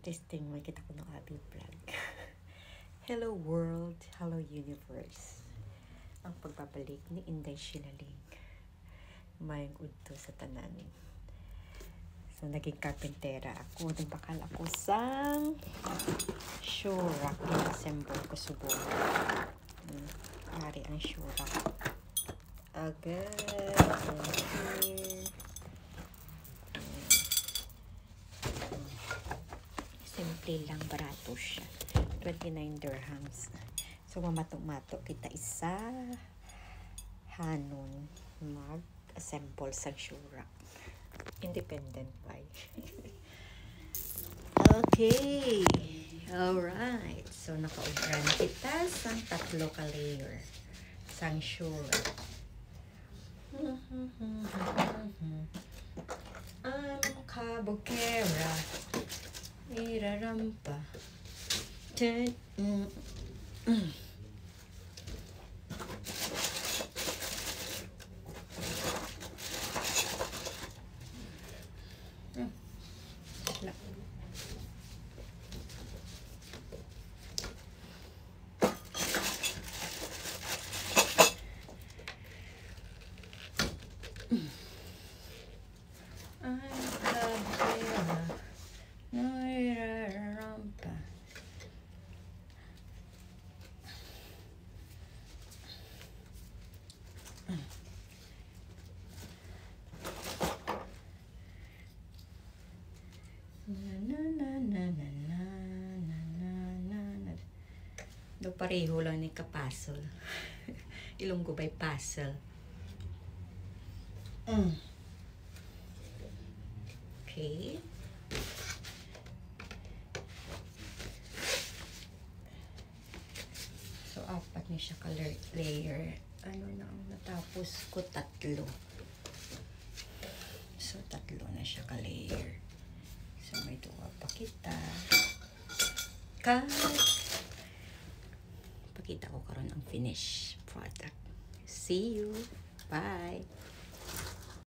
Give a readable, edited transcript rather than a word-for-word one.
Testing, may kita ko ng ating vlog. Hello world, hello universe. Ang pagbabalik ni Inday Shinaling. Mayang udto sa tanan. So, naging karpentera ako. Nagbakal ako sang shurak. Assemble ko subong. Ari ang shurak. Agad. Here. Simple lang, barato siya. 29 dirhams. So, mamatok-matok kita isa hanon mag-assemble sa shurak. Independent buy. Okay. Alright. So, naka-obra na kita sang 3 ka layer. Sang shurak. Kabukera. Irarampa. Do pareho lang ni kapasol. Ilonggo by puzzle. Okay. So, 4 ni siya color layer. Ano na ang natapos ko? 3. So, 3 na siya ka-layer. So, may 2 pa kita. Pakita ko karon ang finish product. See you. Bye.